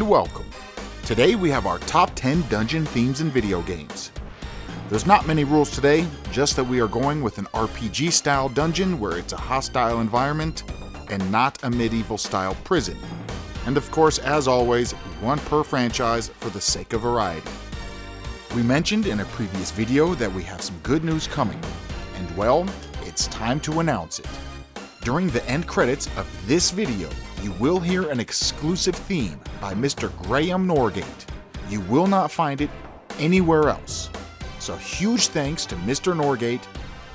and welcome. Today we have our top 10 dungeon themes in video games. There's not many rules today, just that we are going with an RPG style dungeon where it's a hostile environment and not a medieval style prison. And of course, as always, one per franchise for the sake of variety. We mentioned in a previous video that we have some good news coming, and well, it's time to announce it. During the end credits of this video, you will hear an exclusive theme by Mr. Graham Norgate. You will not find it anywhere else. So huge thanks to Mr. Norgate,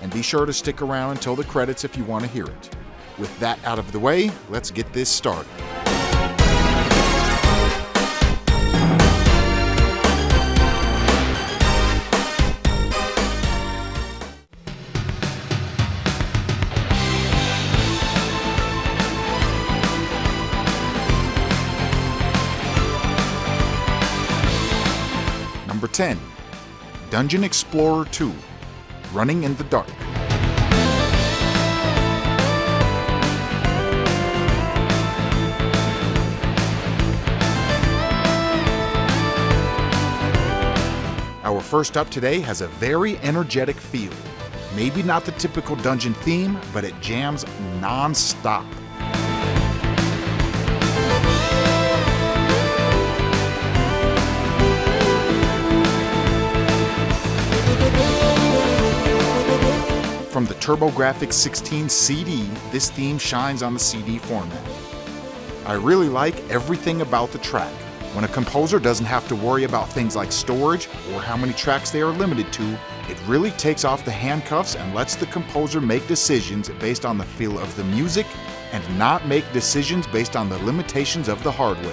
and be sure to stick around until the credits if you want to hear it. With that out of the way, let's get this started. Number 10. Dungeon Explorer 2, Running in the Dark. Our first up today has a very energetic feel. Maybe not the typical dungeon theme, but it jams non-stop. From the TurboGrafx 16 CD, this theme shines on the CD format. I really like everything about the track. When a composer doesn't have to worry about things like storage or how many tracks they are limited to, it really takes off the handcuffs and lets the composer make decisions based on the feel of the music and not make decisions based on the limitations of the hardware.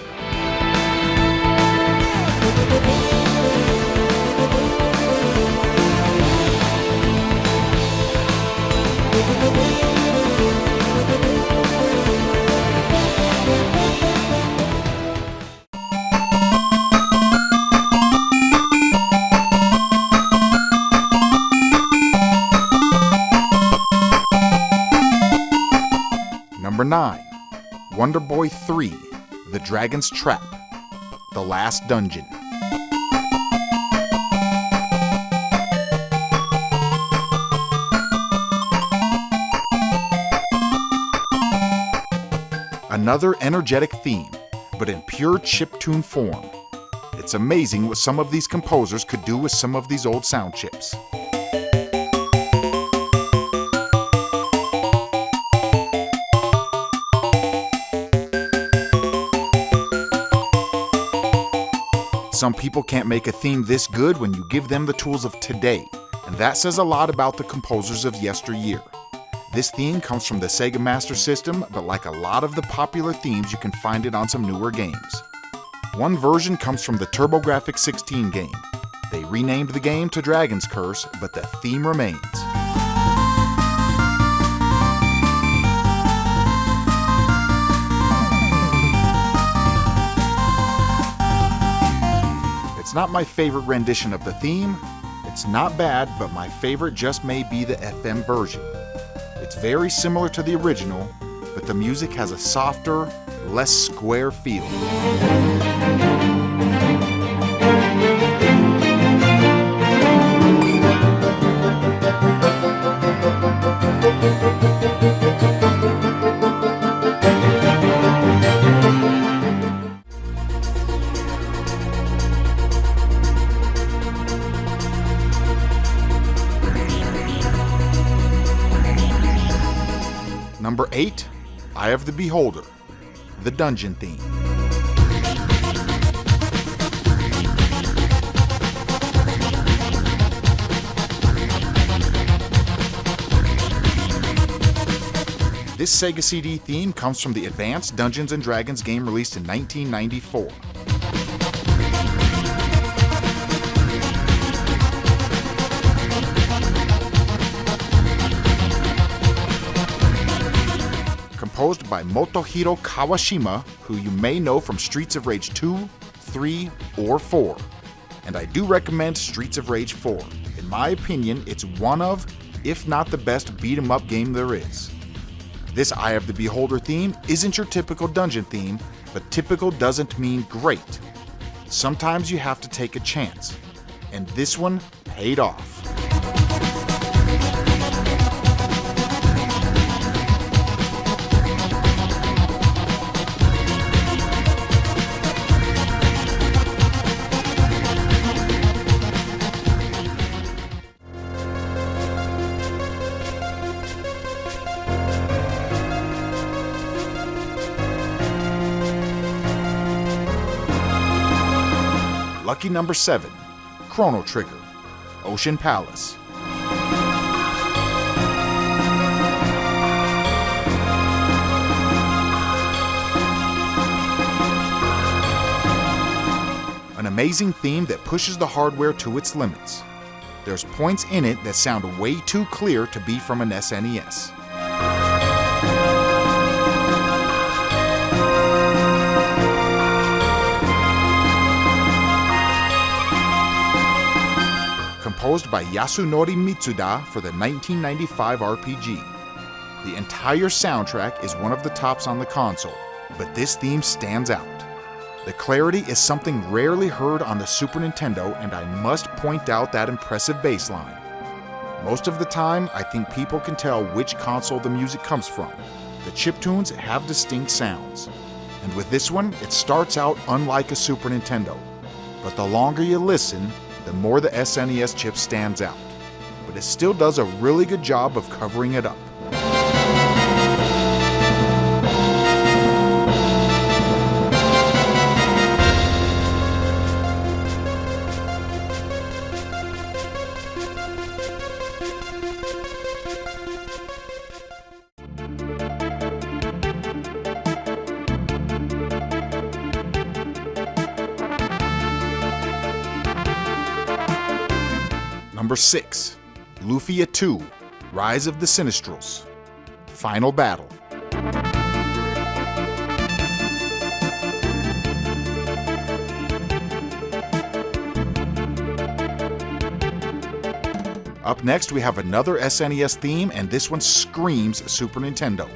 Number 9. Wonder Boy 3, The Dragon's Trap, The Last Dungeon. Another energetic theme, but in pure chiptune form. It's amazing what some of these composers could do with some of these old sound chips. Some people can't make a theme this good when you give them the tools of today, and that says a lot about the composers of yesteryear. This theme comes from the Sega Master System, but like a lot of the popular themes, you can find it on some newer games. One version comes from the TurboGrafx 16 game. They renamed the game to Dragon's Curse, but the theme remains. It's not my favorite rendition of the theme. It's not bad, but my favorite just may be the FM version. It's very similar to the original, but the music has a softer, less square feel. Number 8, Eye of the Beholder, The Dungeon Theme. This Sega CD theme comes from the Advanced Dungeons & Dragons game released in 1994. Composed by Motohiro Kawashima, who you may know from Streets of Rage 2, 3, or 4. And I do recommend Streets of Rage 4. In my opinion, it's one of, if not the best beat-em-up game there is. This Eye of the Beholder theme isn't your typical dungeon theme, but typical doesn't mean great. Sometimes you have to take a chance, and this one paid off. Lucky number 7, Chrono Trigger, Ocean Palace. An amazing theme that pushes the hardware to its limits. There's points in it that sound way too clear to be from an SNES. Composed by Yasunori Mitsuda for the 1995 RPG. The entire soundtrack is one of the tops on the console, but this theme stands out. The clarity is something rarely heard on the Super Nintendo, and I must point out that impressive bass line. Most of the time, I think people can tell which console the music comes from. The chiptunes have distinct sounds. And with this one, it starts out unlike a Super Nintendo. But the longer you listen, the more the SNES chip stands out. But it still does a really good job of covering it up. Number 6, Luffia 2, Rise of the Sinistrals, Final Battle. Up next, we have another SNES theme, and this one screams Super Nintendo.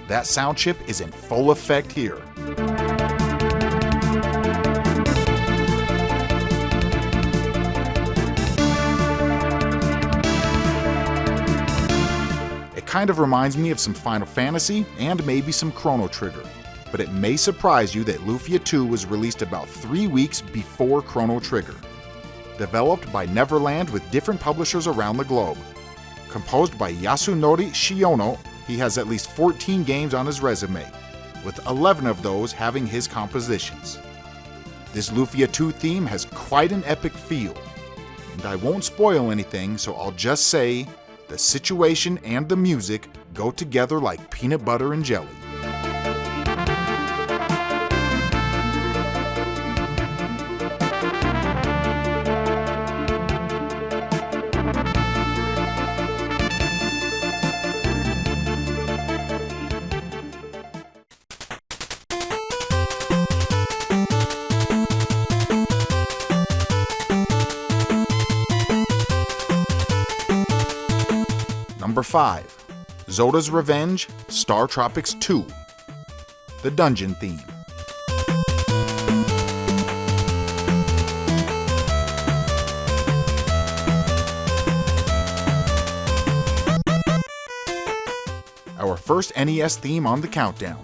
That sound chip is in full effect here. Kind of reminds me of some Final Fantasy and maybe some Chrono Trigger, but it may surprise you that Luffia 2 was released about 3 weeks before Chrono Trigger. Developed by Neverland with different publishers around the globe. Composed by Yasunori Shiono, he has at least 14 games on his resume, with 11 of those having his compositions. This Luffia 2 theme has quite an epic feel, and I won't spoil anything, so I'll just say the situation and the music go together like peanut butter and jelly. Number 5, Zoda's Revenge, Star Tropics 2, the Dungeon Theme. Our first NES theme on the countdown.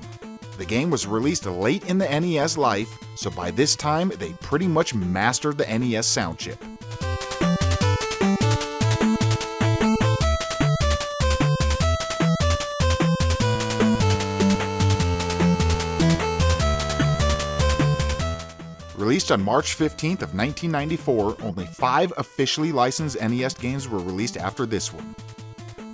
The game was released late in the NES life, so by this time they pretty much mastered the NES sound chip. Released on March 15th of 1994, only 5 officially licensed NES games were released after this one.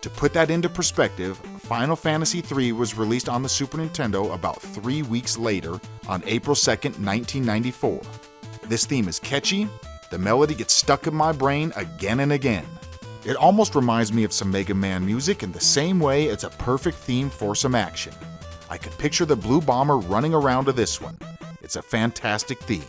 To put that into perspective, Final Fantasy III was released on the Super Nintendo about 3 weeks later, on April 2nd, 1994. This theme is catchy, the melody gets stuck in my brain again and again. It almost reminds me of some Mega Man music in the same way it's a perfect theme for some action. I could picture the Blue Bomber running around to this one. It's a fantastic theme.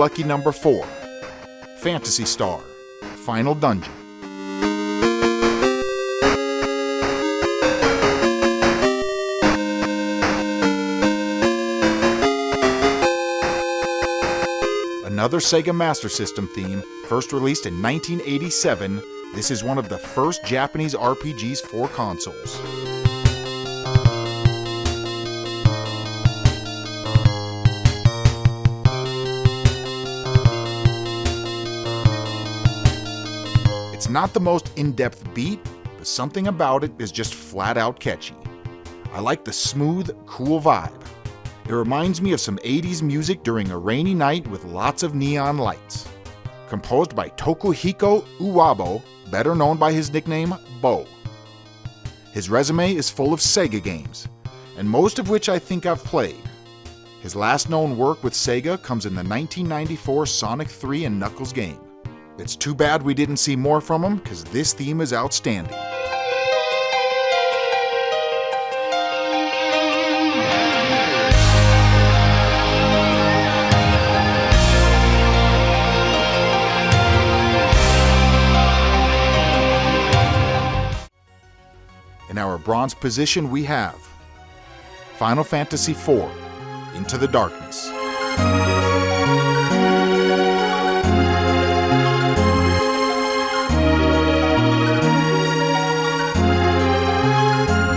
lucky number 4, Phantasy Star, Final Dungeon. Another Sega Master System theme, first released in 1987, this is one of the first Japanese RPGs for consoles. It's not the most in-depth beat, but something about it is just flat out catchy. I like the smooth, cool vibe. It reminds me of some 80s music during a rainy night with lots of neon lights. Composed by Tokuhiko Uwabo, better known by his nickname, Bo. His resume is full of Sega games, and most of which I think I've played. His last known work with Sega comes in the 1994 Sonic 3 and Knuckles game. It's too bad we didn't see more from him, because this theme is outstanding. In our bronze position we have Final Fantasy IV, Into the Darkness.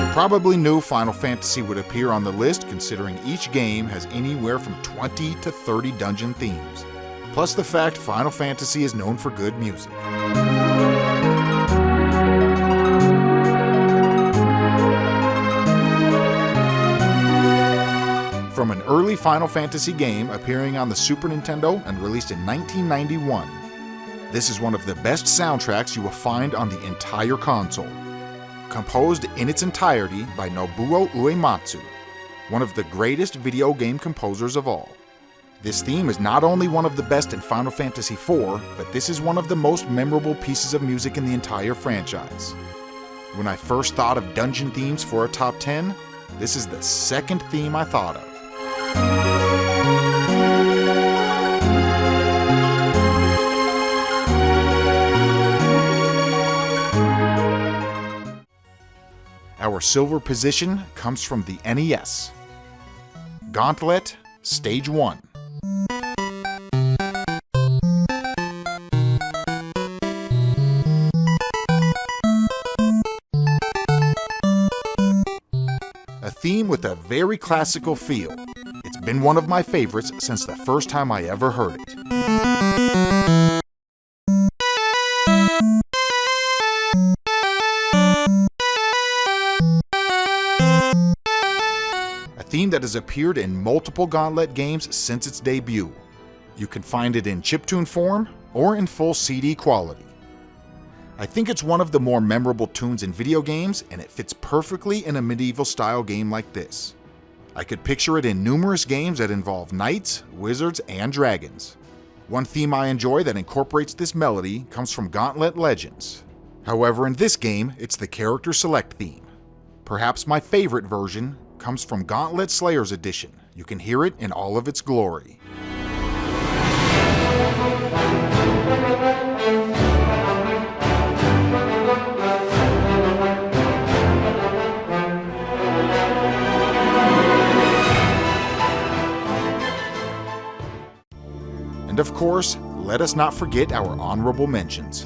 You probably knew Final Fantasy would appear on the list, considering each game has anywhere from 20 to 30 dungeon themes, plus the fact Final Fantasy is known for good music. From an early Final Fantasy game appearing on the Super Nintendo and released in 1991. This is one of the best soundtracks you will find on the entire console. Composed in its entirety by Nobuo Uematsu, one of the greatest video game composers of all. This theme is not only one of the best in Final Fantasy IV, but this is one of the most memorable pieces of music in the entire franchise. When I first thought of dungeon themes for a top 10, this is the second theme I thought of. Our silver position comes from the NES. Gauntlet, Stage 1. A theme with a very classical feel. It's been one of my favorites since the first time I ever heard it. A theme that has appeared in multiple Gauntlet games since its debut. You can find it in chiptune form or in full CD quality. I think it's one of the more memorable tunes in video games, and it fits perfectly in a medieval-style game like this. I could picture it in numerous games that involve knights, wizards, and dragons. One theme I enjoy that incorporates this melody comes from Gauntlet Legends. However, in this game, it's the Character Select theme. Perhaps my favorite version comes from Gauntlet Slayers Edition. You can hear it in all of its glory. And of course, let us not forget our honorable mentions.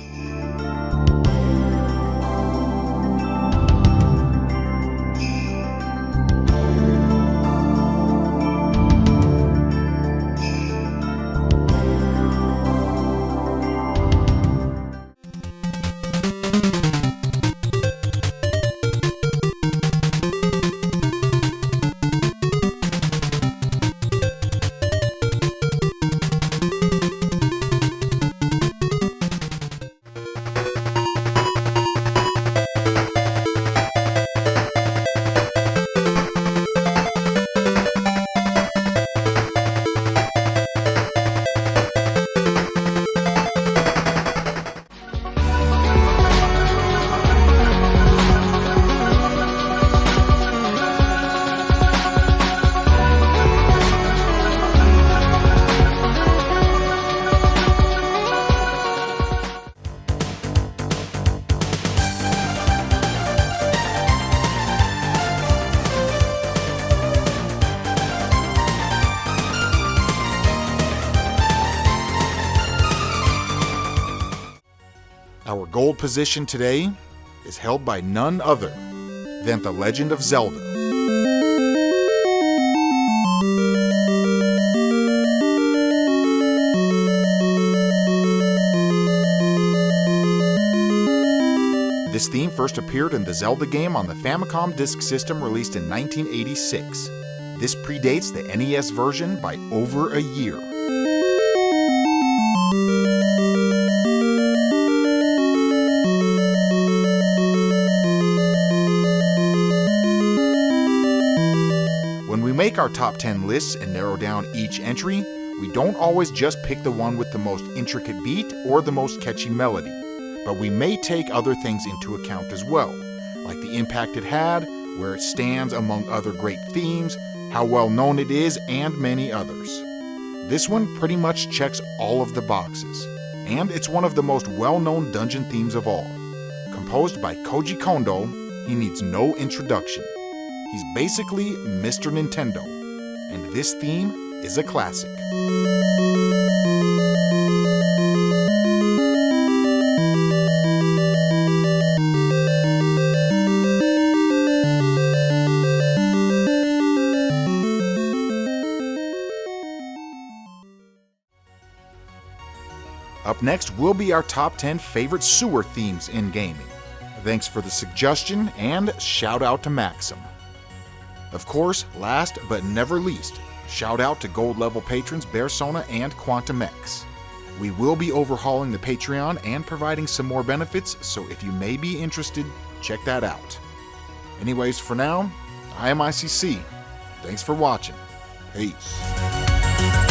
gold position today is held by none other than The Legend of Zelda. This theme first appeared in the Zelda game on the Famicom Disk System released in 1986. This predates the NES version by over a year. When we make our top 10 lists and narrow down each entry, we don't always just pick the one with the most intricate beat or the most catchy melody, but we may take other things into account as well, like the impact it had, where it stands among other great themes, how well known it is, and many others. This one pretty much checks all of the boxes, and it's one of the most well-known dungeon themes of all. Composed by Koji Kondo, he needs no introduction. He's basically Mr. Nintendo, and this theme is a classic. Up next will be our top 10 favorite sewer themes in gaming. Thanks for the suggestion, and shout out to Maxim. Of course, last but never least, shout out to gold level patrons Bearsona and Quantum X. We will be overhauling the Patreon and providing some more benefits, so if you may be interested, check that out. Anyways, for now, I am ICC. Thanks for watching. Peace.